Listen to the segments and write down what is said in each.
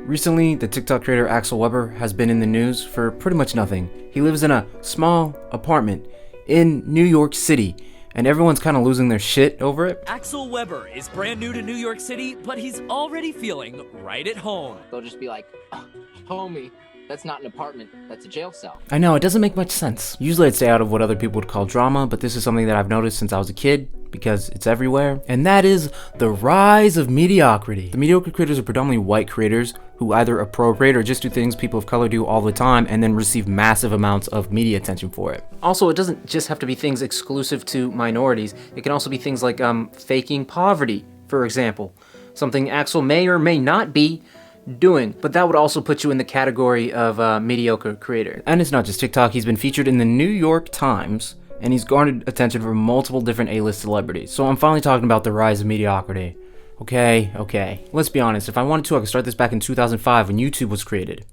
Recently, the TikTok creator Axel Webber has been in the news for pretty much nothing. He lives in a small apartment in New York City, and everyone's kind of losing their shit over it. Axel Webber is brand new to New York City, but he's already feeling right at home. They'll just be like, oh, homie, that's not an apartment, that's a jail cell. I know, it doesn't make much sense. Usually I'd stay out of what other people would call drama, but this is something that I've noticed since I was a kid, because it's everywhere, and that is the rise of mediocrity. The mediocre creators are predominantly white creators who either appropriate or just do things people of color do all the time and then receive massive amounts of media attention for it. Also, it doesn't just have to be things exclusive to minorities. It can also be things like faking poverty, for example. Something Axel may or may not be doing, but that would also put you in the category of mediocre creator. And it's not just TikTok, he's been featured in the New York Times, and he's garnered attention from multiple different A-list celebrities. So I'm finally talking about the rise of mediocrity. Okay. Let's be honest, if I wanted to, I could start this back in 2005 when YouTube was created.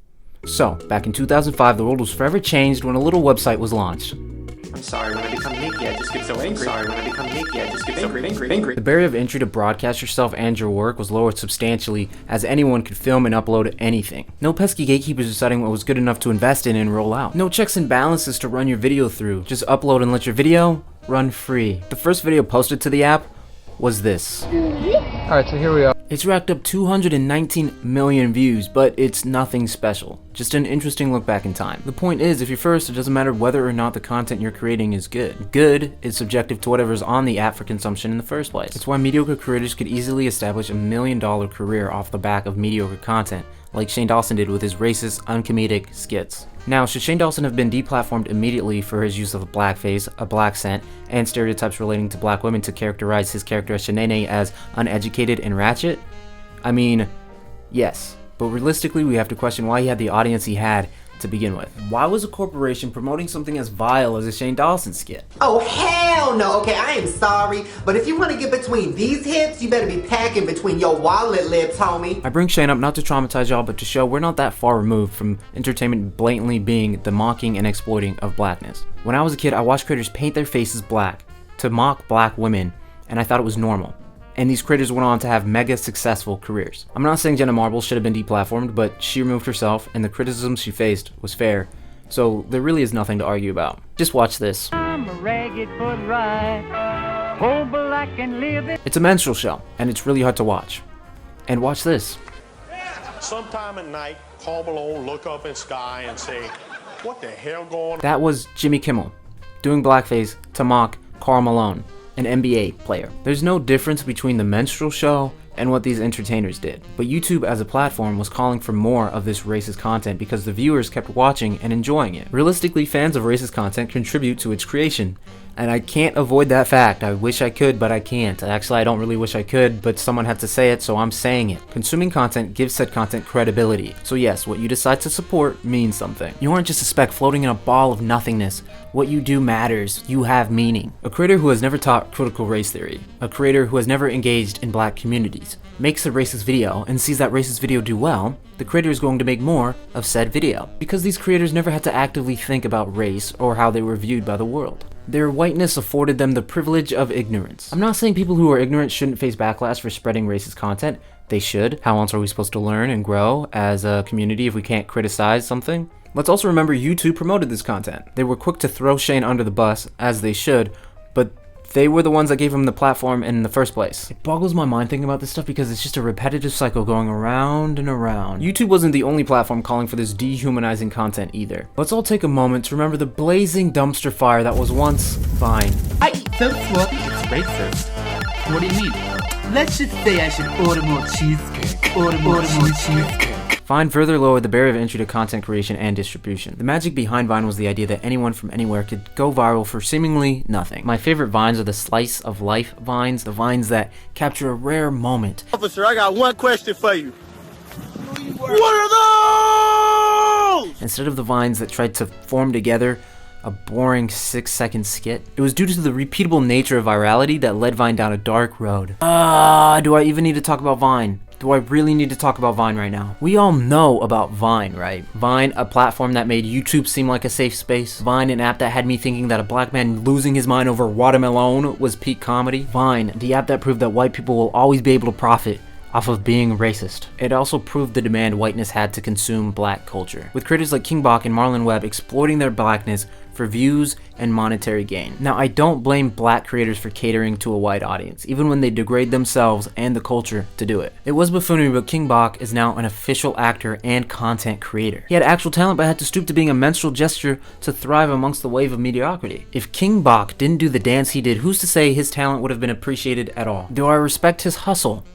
So, back in 2005, the world was forever changed when a little website was launched. I'm sorry, when I become naked, I just get so angry. Sorry, when I become naked, I just get so angry. The barrier of entry to broadcast yourself and your work was lowered substantially, as anyone could film and upload anything. No pesky gatekeepers deciding what was good enough to invest in and roll out. No checks and balances to run your video through. Just upload and let your video run free. The first video posted to the app was this. Alright, so here we are. It's racked up 219 million views, but it's nothing special. Just an interesting look back in time. The point is, if you're first, it doesn't matter whether or not the content you're creating is good. Good is subjective to whatever's on the app for consumption in the first place. It's why mediocre creators could easily establish $1 million career off the back of mediocre content, like Shane Dawson did with his racist, uncomedic skits. Now, should Shane Dawson have been deplatformed immediately for his use of a blackface, a black scent, and stereotypes relating to black women to characterize his character Shanae as uneducated and ratchet? I mean, yes, but realistically we have to question why he had the audience he had to begin with. Why was a corporation promoting something as vile as a Shane Dawson skit? Oh hell no, okay, I am sorry, but if you want to get between these hips, you better be packing between your wallet lips, homie. I bring Shane up not to traumatize y'all, but to show we're not that far removed from entertainment blatantly being the mocking and exploiting of blackness. When I was a kid, I watched creators paint their faces black to mock black women, and I thought it was normal. And these creators went on to have mega successful careers. I'm not saying Jenna Marbles should have been deplatformed, but she removed herself and the criticism she faced was fair. So there really is nothing to argue about. Just watch this. I'm a ragged but right, whole black and living. It's a menstrual show, and it's really hard to watch. And watch this. Sometime at night, call below, look up in sky and say, what the hell going on? That was Jimmy Kimmel doing blackface to mock Karl Malone, an NBA player. There's no difference between the menstrual show and what these entertainers did. But YouTube as a platform was calling for more of this racist content because the viewers kept watching and enjoying it. Realistically, fans of racist content contribute to its creation. And I can't avoid that fact. I wish I could, but I can't. Actually, I don't really wish I could, but someone had to say it, so I'm saying it. Consuming content gives said content credibility. So yes, what you decide to support means something. You aren't just a speck floating in a ball of nothingness. What you do matters. You have meaning. A creator who has never taught critical race theory, a creator who has never engaged in black communities, makes a racist video and sees that racist video do well, the creator is going to make more of said video. Because these creators never had to actively think about race or how they were viewed by the world. Their whiteness afforded them the privilege of ignorance. I'm not saying people who are ignorant shouldn't face backlash for spreading racist content. They should. How else are we supposed to learn and grow as a community if we can't criticize something? Let's also remember YouTube promoted this content. They were quick to throw Shane under the bus, as they should, but they were the ones that gave him the platform in the first place. It boggles my mind thinking about this stuff because it's just a repetitive cycle going around and around. YouTube wasn't the only platform calling for this dehumanizing content either. Let's all take a moment to remember the blazing dumpster fire that was once Vine. I eat so sloppy, it's racist. What do you mean? Let's just say I should order more cheesecake. Order more cheesecake. Vine further lowered the barrier of entry to content creation and distribution. The magic behind Vine was the idea that anyone from anywhere could go viral for seemingly nothing. My favorite Vines are the slice of life Vines, the Vines that capture a rare moment. Officer, I got one question for you. What are those? Instead of the Vines that tried to form together a boring 6-second skit. It was due to the repeatable nature of virality that led Vine down a dark road. Do I even need to talk about Vine? Do I really need to talk about Vine right now? We all know about Vine, right? Vine, a platform that made YouTube seem like a safe space. Vine, an app that had me thinking that a black man losing his mind over watermelon was peak comedy. Vine, the app that proved that white people will always be able to profit off of being racist. It also proved the demand whiteness had to consume black culture, with creators like King Bach and Marlon Webb exploiting their blackness for views and monetary gain. Now, I don't blame black creators for catering to a white audience, even when they degrade themselves and the culture to do it. It was buffoonery, but King Bach is now an official actor and content creator. He had actual talent, but had to stoop to being a minstrel gesture to thrive amongst the wave of mediocrity. If King Bach didn't do the dance he did, who's to say his talent would have been appreciated at all? Do I respect his hustle?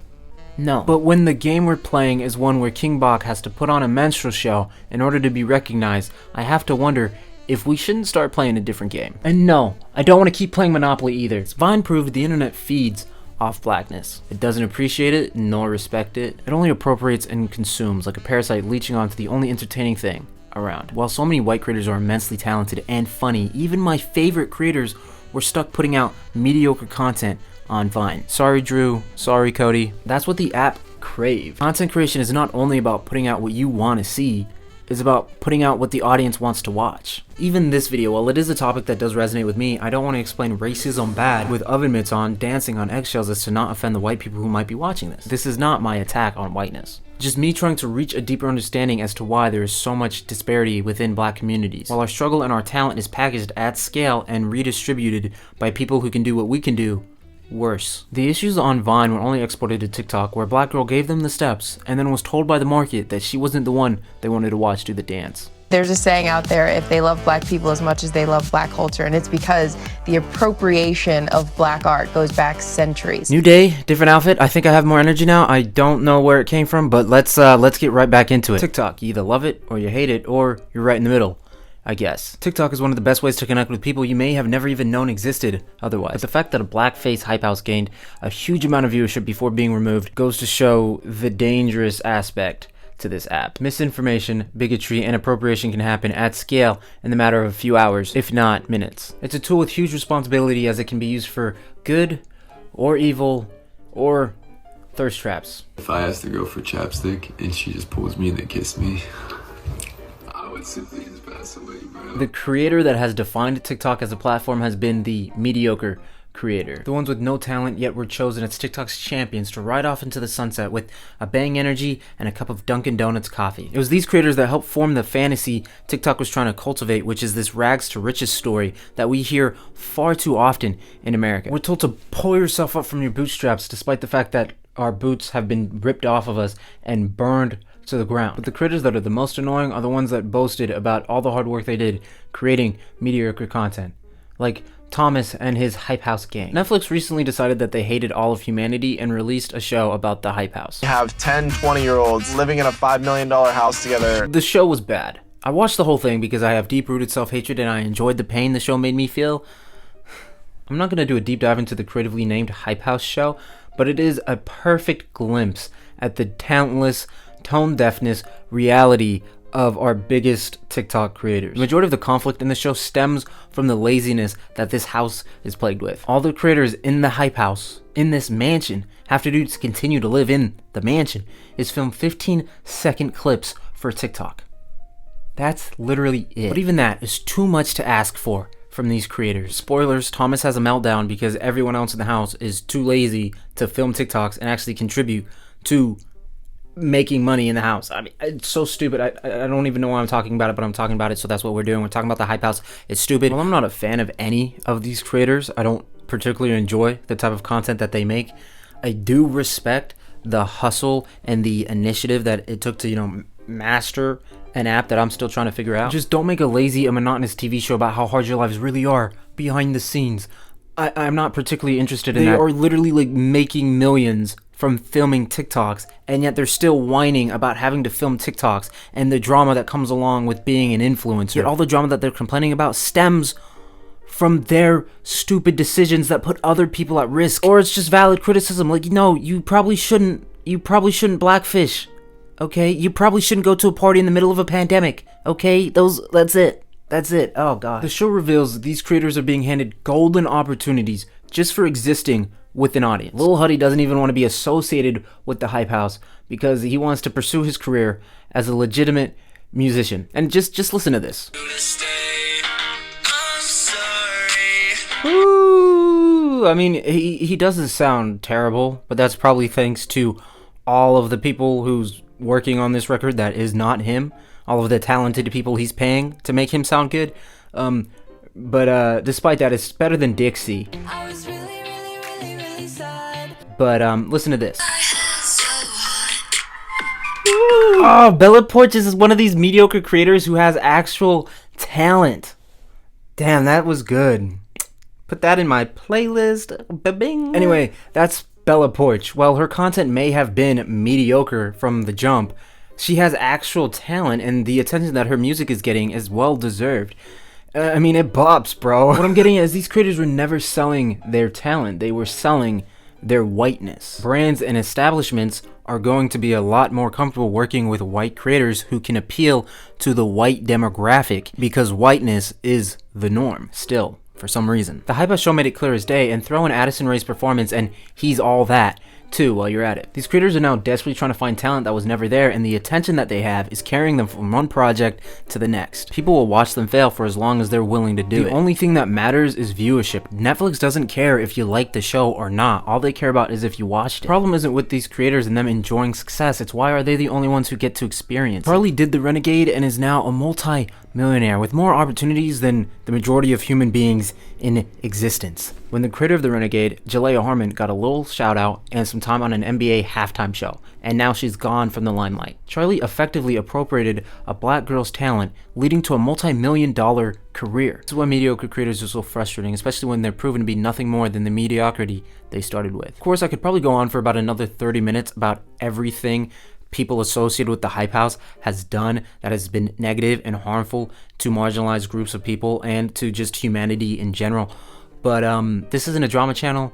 No. But when the game we're playing is one where King Bach has to put on a minstrel show in order to be recognized, I have to wonder if we shouldn't start playing a different game. And no, I don't want to keep playing Monopoly either. Vine proved the internet feeds off blackness. It doesn't appreciate it nor respect it. It only appropriates and consumes like a parasite, leeching onto the only entertaining thing around. While so many white creators are immensely talented and funny, even my favorite creators were stuck putting out mediocre content on Vine. Sorry Drew, sorry Cody. That's what the app craved. Content creation is not only about putting out what you want to see, it's about putting out what the audience wants to watch. Even this video, while it is a topic that does resonate with me, I don't want to explain racism bad with oven mitts on, dancing on eggshells as to not offend the white people who might be watching this. This is not my attack on whiteness. Just me trying to reach a deeper understanding as to why there is so much disparity within black communities. While our struggle and our talent is packaged at scale and redistributed by people who can do what we can do, worse. The issues on Vine were only exported to TikTok, where a black girl gave them the steps and then was told by the market that she wasn't the one they wanted to watch do the dance. There's a saying out there, if they love black people as much as they love black culture, and it's because the appropriation of black art goes back centuries. New day, different outfit. I think I have more energy now. I don't know where it came from, but let's get right back into it. TikTok, you either love it or you hate it, or you're right in the middle, I guess. TikTok is one of the best ways to connect with people you may have never even known existed otherwise. But the fact that a blackface hype house gained a huge amount of viewership before being removed goes to show the dangerous aspect to this app. Misinformation, bigotry, and appropriation can happen at scale in the matter of a few hours, if not minutes. It's a tool with huge responsibility, as it can be used for good or evil or thirst traps. If I asked the girl for chapstick and she just pulls me and then kisses me, I would simply just pass away, bro. The creator that has defined TikTok as a platform has been the mediocre creator. The ones with no talent yet were chosen as TikTok's champions to ride off into the sunset with a bang energy and a cup of Dunkin' Donuts coffee. It was these creators that helped form the fantasy TikTok was trying to cultivate, which is this rags to riches story that we hear far too often in America. We're told to pull yourself up from your bootstraps despite the fact that our boots have been ripped off of us and burned to the ground. But the creators that are the most annoying are the ones that boasted about all the hard work they did creating mediocre content, like Thomas and his Hype House gang. Netflix recently decided that they hated all of humanity and released a show about the Hype House. You have 10, 20-year-olds living in a $5 million house together. The show was bad. I watched the whole thing because I have deep-rooted self-hatred and I enjoyed the pain the show made me feel. I'm not going to do a deep dive into the creatively named Hype House show, but it is a perfect glimpse at the talentless, tone-deafness reality of our biggest TikTok creators. The majority of the conflict in the show stems from the laziness that this house is plagued with. All the creators in the Hype House, in this mansion, have to do to continue to live in the mansion is film 15-second clips for TikTok. That's literally it. But even that is too much to ask for from these creators. Spoilers, Thomas has a meltdown because everyone else in the house is too lazy to film TikToks and actually contribute to making money in the house. I mean, it's so stupid. I don't even know why I'm talking about it, but I'm talking about it, so that's what we're doing. We're talking about the Hype House. It's stupid. Well, I'm not a fan of any of these creators. I don't particularly enjoy the type of content that they make. I do respect the hustle and the initiative that it took to, master an app that I'm still trying to figure out. Just don't make a lazy and monotonous TV show about how hard your lives really are behind the scenes. I'm not particularly interested in that. They are literally like making millions from filming TikToks, and yet they're still whining about having to film TikToks and the drama that comes along with being an influencer. Yet all the drama that they're complaining about stems from their stupid decisions that put other people at risk. Or it's just valid criticism, like, you probably shouldn't blackfish, okay? You probably shouldn't go to a party in the middle of a pandemic, okay? That's it. Oh god. The show reveals these creators are being handed golden opportunities just for existing with an audience. Lil Huddy doesn't even want to be associated with the Hype House because he wants to pursue his career as a legitimate musician. And just listen to this. Ooh, I mean, he doesn't sound terrible, but that's probably thanks to all of the people who's working on this record that is not him, all of the talented people he's paying to make him sound good. But despite that, it's better than Dixie. I was really sad. But listen to this. Oh, Bella Porch is one of these mediocre creators who has actual talent. Damn, that was good. Put that in my playlist. Ba-bing. Anyway, that's Bella Porch. While her content may have been mediocre from the jump, she has actual talent, and the attention that her music is getting is well deserved. I mean, it bops, bro. What I'm getting at is these creators were never selling their talent. They were selling their whiteness. Brands and establishments are going to be a lot more comfortable working with white creators who can appeal to the white demographic because whiteness is the norm still, for some reason. The Hype House show made it clear as day, and throw in Addison Rae's performance and he's all that too while you're at it. These creators are now desperately trying to find talent that was never there, and the attention that they have is carrying them from one project to the next. People will watch them fail for as long as they're willing to do it. The only thing that matters is viewership. Netflix doesn't care if you like the show or not. All they care about is if you watched it. The problem isn't with these creators and them enjoying success, it's why are they the only ones who get to experience. Charlie did The Renegade and is now a multi-millionaire with more opportunities than the majority of human beings in existence. When the creator of The Renegade, Jalea Harmon, got a little shout out and some time on an NBA halftime show, and now she's gone from the limelight. Charlie effectively appropriated a black girl's talent, leading to a multi-million-dollar career. This is why mediocre creators are so frustrating, especially when they're proven to be nothing more than the mediocrity they started with. Of course, I could probably go on for about another 30 minutes about everything people associated with the Hype House has done that has been negative and harmful to marginalized groups of people and to just humanity in general. But this isn't a drama channel.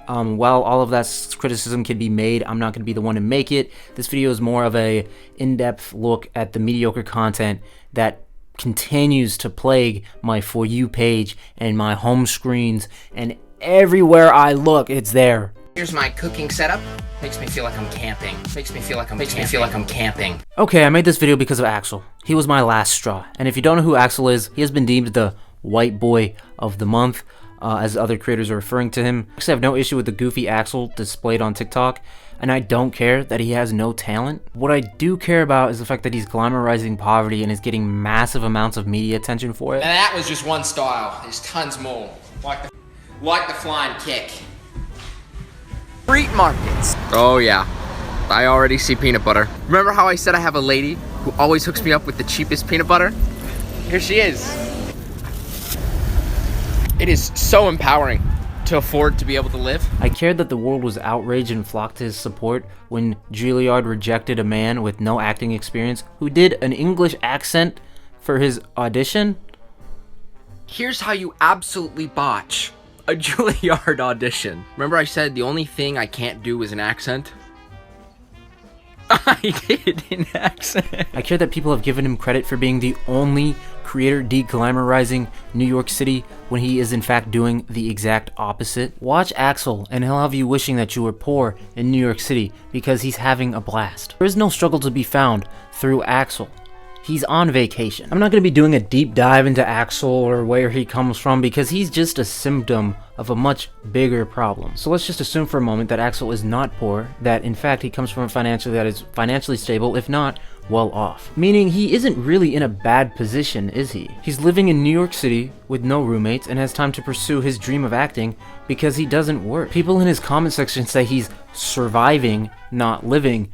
While all of that criticism can be made, I'm not going to be the one to make it. This video is more of a in-depth look at the mediocre content that continues to plague my For You page and my home screens, and everywhere I look, it's there. Here's my cooking setup. Makes me feel like I'm camping. Makes me feel like I'm camping. Okay, I made this video because of Axel. He was my last straw. And if you don't know who Axel is, he has been deemed the white boy of the month, as other creators are referring to him. Actually, I have no issue with the goofy Axel displayed on TikTok, and I don't care that he has no talent. What I do care about is the fact that he's glamorizing poverty and is getting massive amounts of media attention for it. And that was just one style. There's tons more. Like the flying kick. Street markets. Oh yeah, I already see peanut butter. Remember how I said I have a lady who always hooks me up with the cheapest peanut butter? Here she is. It is so empowering to afford to be able to live. I cared that the world was outraged and flocked to his support when Juilliard rejected a man with no acting experience who did an English accent for his audition. Here's how you absolutely botch a Juilliard audition. Remember I said the only thing I can't do is an accent? I did an accent. I care that people have given him credit for being the only creator de-glamorizing New York City when he is in fact doing the exact opposite. Watch Axel and he'll have you wishing that you were poor in New York City because he's having a blast. There is no struggle to be found through Axel. He's on vacation. I'm not going to be doing a deep dive into Axel or where he comes from because he's just a symptom of a much bigger problem. So let's just assume for a moment that Axel is not poor, that in fact he comes from a family that is financially stable, if not well off. Meaning he isn't really in a bad position, is he? He's living in New York City with no roommates and has time to pursue his dream of acting because he doesn't work. People in his comment section say he's surviving, not living.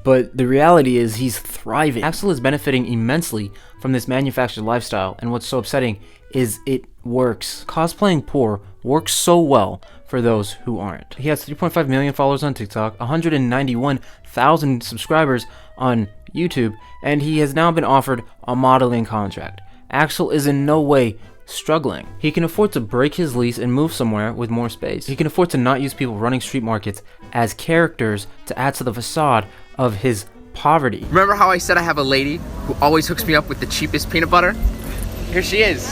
But the reality is he's thriving. Axel is benefiting immensely from this manufactured lifestyle, and what's so upsetting is it works. Cosplaying poor works so well for those who aren't. He has 3.5 million followers on TikTok, 191,000 subscribers on YouTube, and he has now been offered a modeling contract. Axel is in no way struggling. He can afford to break his lease and move somewhere with more space. He can afford to not use people running street markets as characters to add to the facade of his poverty. Remember how I said I have a lady who always hooks me up with the cheapest peanut butter? Here she is.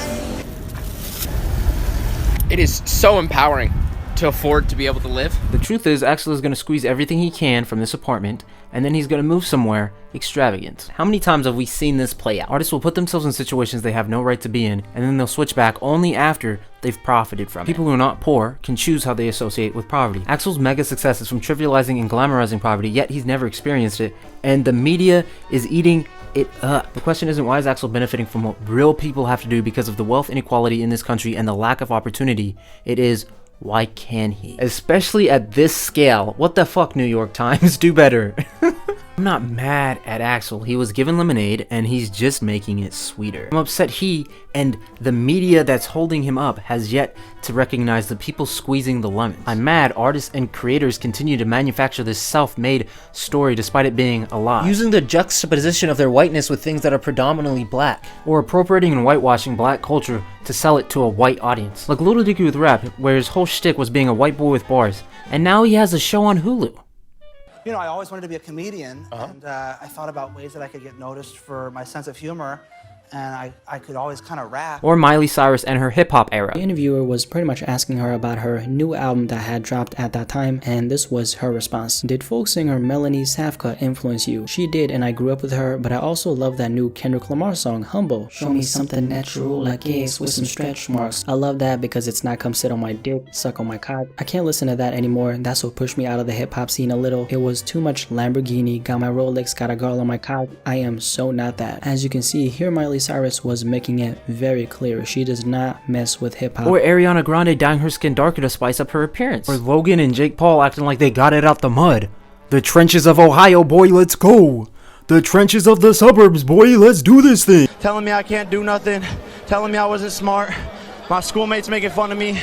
It is so empowering to afford to be able to live. The truth is, Axel is going to squeeze everything he can from this apartment and then he's gonna move somewhere extravagant. How many times have we seen this play out? Artists will put themselves in situations they have no right to be in, and then they'll switch back only after they've profited from it. People who are not poor can choose how they associate with poverty. Axel's mega success is from trivializing and glamorizing poverty, yet he's never experienced it, and the media is eating it up. The question isn't why is Axel benefiting from what real people have to do because of the wealth inequality in this country and the lack of opportunity. It is, why can he? Especially at this scale. What the fuck, New York Times? Do better. I'm not mad at Axel. He was given lemonade and he's just making it sweeter. I'm upset he and the media that's holding him up has yet to recognize the people squeezing the lemons. I'm mad artists and creators continue to manufacture this self-made story despite it being a lie, using the juxtaposition of their whiteness with things that are predominantly black, or appropriating and whitewashing black culture to sell it to a white audience. Like Lil Dicky with rap, where his whole shtick was being a white boy with bars, and now he has a show on Hulu. You know, I always wanted to be a comedian, and I thought about ways that I could get noticed for my sense of humor, and I could always kind of rap. Or Miley Cyrus and her hip-hop era. The interviewer was pretty much asking her about her new album that had dropped at that time, and this was her response. Did folk singer Melanie Safka influence you? She did, and I grew up with her, but I also love that new Kendrick Lamar song, Humble. Show me something natural like yes with some stretch marks. I love that because it's not come sit on my dick, suck on my cock. I can't listen to that anymore. That's what pushed me out of the hip-hop scene a little. It was too much Lamborghini, got my Rolex, got a girl on my cock. I am so not that. As you can see, here Miley Cyrus was making it very clear she does not mess with hip-hop. Or Ariana Grande dyeing her skin darker to spice up her appearance. Or Logan and Jake Paul acting like they got it out the mud. The trenches of Ohio, boy, let's go. The trenches of the suburbs, boy, let's do this thing. Telling me I can't do nothing, telling me I wasn't smart, my schoolmates making fun of me.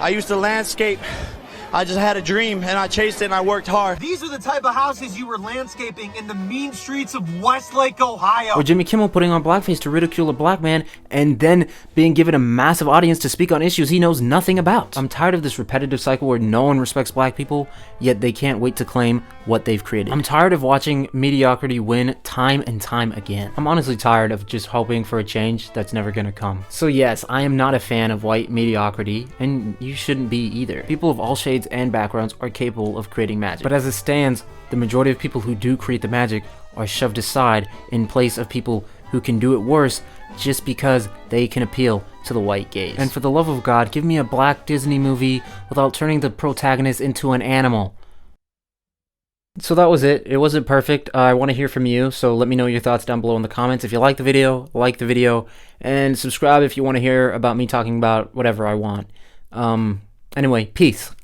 I used to landscape. I just had a dream and I chased it and I worked hard. These are the type of houses you were landscaping in the mean streets of Westlake, Ohio. Or Jimmy Kimmel putting on blackface to ridicule a black man and then being given a massive audience to speak on issues he knows nothing about. I'm tired of this repetitive cycle where no one respects black people, yet they can't wait to claim what they've created. I'm tired of watching mediocrity win time and time again. I'm honestly tired of just hoping for a change that's never gonna come. So yes, I am not a fan of white mediocrity, and you shouldn't be either. People of all shades and backgrounds are capable of creating magic. But as it stands, the majority of people who do create the magic are shoved aside in place of people who can do it worse just because they can appeal to the white gaze. And for the love of God, give me a black Disney movie without turning the protagonist into an animal. So that was it. It wasn't perfect. I want to hear from you, so let me know your thoughts down below in the comments. If you like the video, and subscribe if you want to hear about me talking about whatever I want. Anyway, peace.